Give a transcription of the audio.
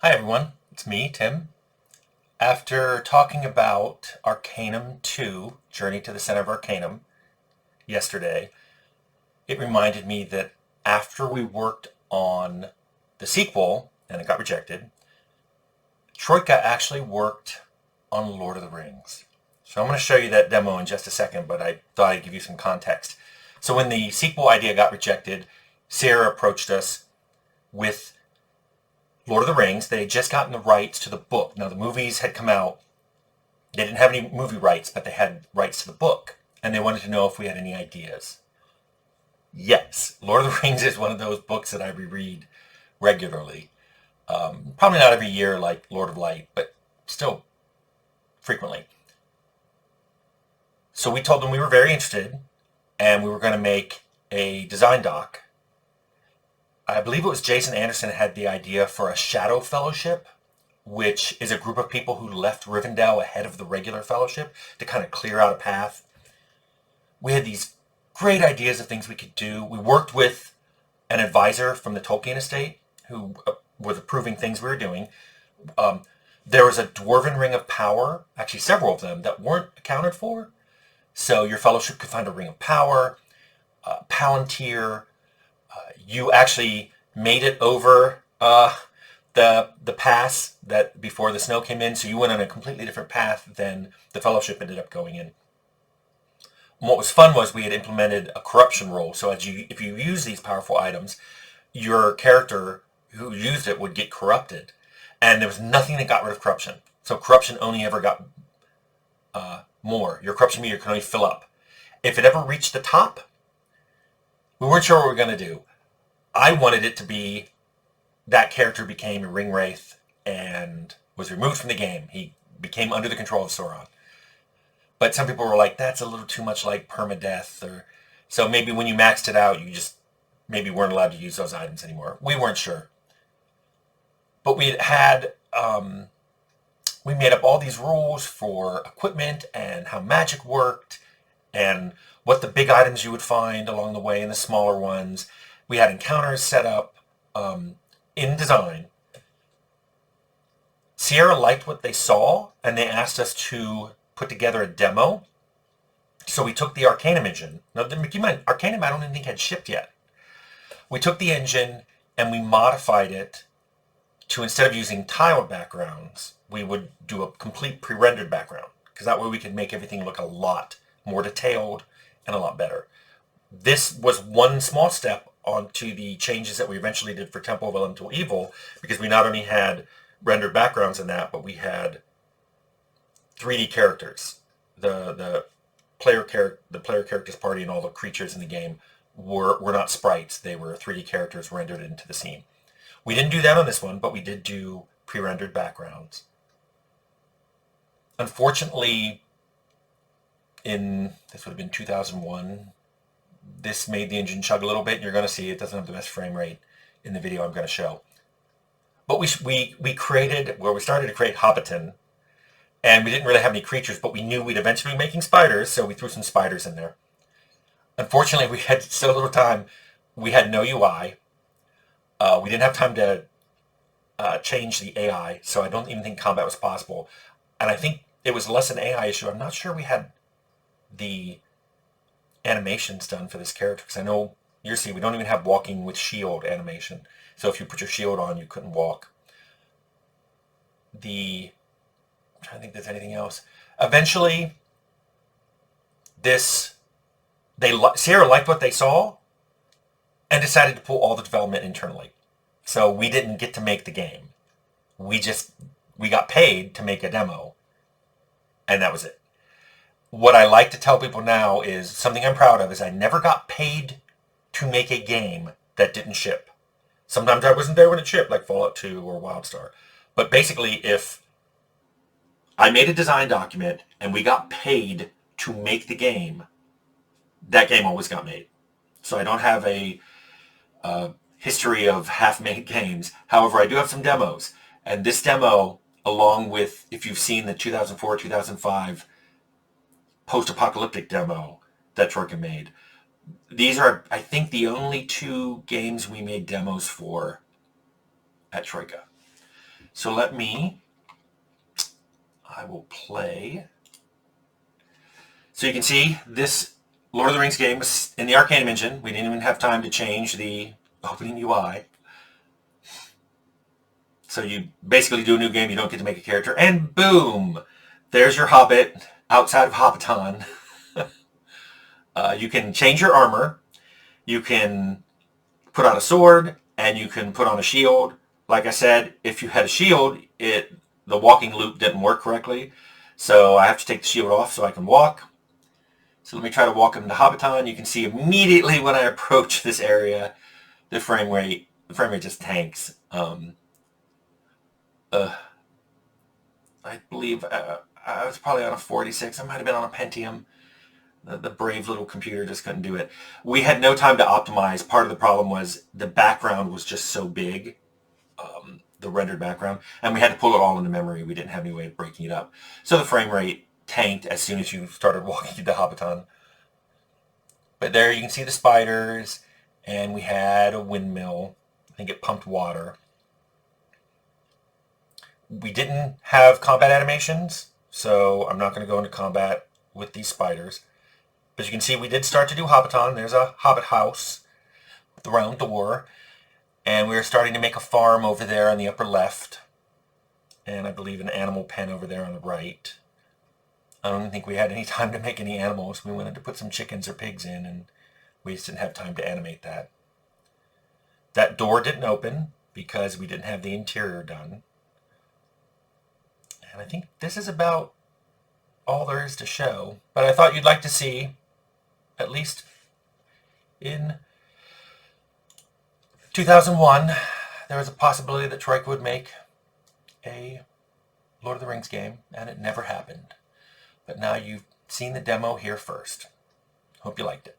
Hi everyone, it's me, Tim. After talking about Arcanum 2, Journey to the Center of Arcanum, yesterday, it reminded me that after we worked on the sequel, and it got rejected, Troika actually worked on Lord of the Rings. So I'm going to show you that demo in just a second, but I thought I'd give you some context. So when the sequel idea got rejected, Sierra approached us with Lord of the Rings. They had just gotten the rights to the book. Now, the movies had come out. They didn't have any movie rights, but they had rights to the book. And they wanted to know if we had any ideas. Yes, Lord of the Rings is one of those books that I reread regularly. Probably not every year like Lord of Light, but still frequently. So we told them we were very interested, and we were going to make a design doc. I believe it was Jason Anderson had the idea for a Shadow Fellowship, which is a group of people who left Rivendell ahead of the regular Fellowship to kind of clear out a path. We had these great ideas of things we could do. We worked with an advisor from the Tolkien estate who was approving things we were doing. There was a Dwarven Ring of Power, actually several of them, that weren't accounted for. So your Fellowship could find a Ring of Power, Palantir. You actually made it over the pass that before the snow came in, so you went on a completely different path than the Fellowship ended up going in. And what was fun was we had implemented a corruption rule, so if you use these powerful items, your character who used it would get corrupted, and there was nothing that got rid of corruption. So corruption only ever got more. Your corruption meter can only fill up. If it ever reached the top, we weren't sure what we were going to do. I wanted it to be that character became a ring wraith and was removed from the game. He became under the control of Sauron. But some people were like, that's a little too much like permadeath. So maybe when you maxed it out, you just maybe weren't allowed to use those items anymore. We weren't sure. But we made up all these rules for equipment and how magic worked and what the big items you would find along the way and the smaller ones. We had encounters set up in design. Sierra liked what they saw, and they asked us to put together a demo. So we took the Arcanum engine. Now, keep in mind, Arcanum I don't even think had shipped yet. We took the engine and we modified it to, instead of using tile backgrounds, we would do a complete pre-rendered background, because that way we could make everything look a lot more detailed and a lot better. This was one small step onto the changes that we eventually did for Temple of Elemental Evil, because we not only had rendered backgrounds in that, but we had 3D characters. The player characters party and all the creatures in the game were not sprites. They were 3D characters rendered into the scene. We didn't do that on this one, but we did do pre-rendered backgrounds. Unfortunately, this would have been 2001, this made the engine chug a little bit, and you're going to see it doesn't have the best frame rate in the video I'm going to show. But we started to create Hobbiton, and we didn't really have any creatures, but we knew we'd eventually be making spiders, so we threw some spiders in there. Unfortunately, we had so little time, we had no UI. We didn't have time to change the AI, so I don't even think combat was possible. And I think it was less an AI issue. I'm not sure we had the animations done for this character, because I know you see we don't even have walking with shield animation. So if you put your shield on, you couldn't walk. I'm trying to think if there's anything else. Eventually, Sierra liked what they saw and decided to pull all the development internally. So we didn't get to make the game. We got paid to make a demo, and that was it. What I like to tell people now is something I'm proud of is I never got paid to make a game that didn't ship. Sometimes I wasn't there when it shipped, like Fallout 2 or WildStar. But basically, if I made a design document and we got paid to make the game, that game always got made. So I don't have a history of half-made games. However, I do have some demos. And this demo, along with, if you've seen the 2004-2005 post-apocalyptic demo that Troika made, these are, I think, the only 2 games we made demos for at Troika. So I will play. So you can see this Lord of the Rings game was in the Arcanum engine. We didn't even have time to change the opening UI. So you basically do a new game, you don't get to make a character, and boom! There's your Hobbit outside of Hobbiton. You can change your armor, you can put on a sword, and you can put on a shield. Like I said, if you had a shield, the walking loop didn't work correctly, so I have to take the shield off so I can walk. So let me try to walk into Hobbiton. You can see immediately when I approach this area, the frame rate just tanks. I believe I was probably on a 46. I might have been on a Pentium. The brave little computer just couldn't do it. We had no time to optimize. Part of the problem was the background was just so big, the rendered background, and we had to pull it all into memory. We didn't have any way of breaking it up. So the frame rate tanked as soon as you started walking into Hobbiton. But there you can see the spiders, and we had a windmill. I think it pumped water. We didn't have combat animations, so I'm not going to go into combat with these spiders. But you can see we did start to do Hobbiton. There's a Hobbit house with the round door. And we were starting to make a farm over there on the upper left. And I believe an animal pen over there on the right. I don't think we had any time to make any animals. We wanted to put some chickens or pigs in, and we just didn't have time to animate that. That door didn't open because we didn't have the interior done. And I think this is about all there is to show. But I thought you'd like to see, at least in 2001, there was a possibility that Troika would make a Lord of the Rings game, and it never happened. But now you've seen the demo here first. Hope you liked it.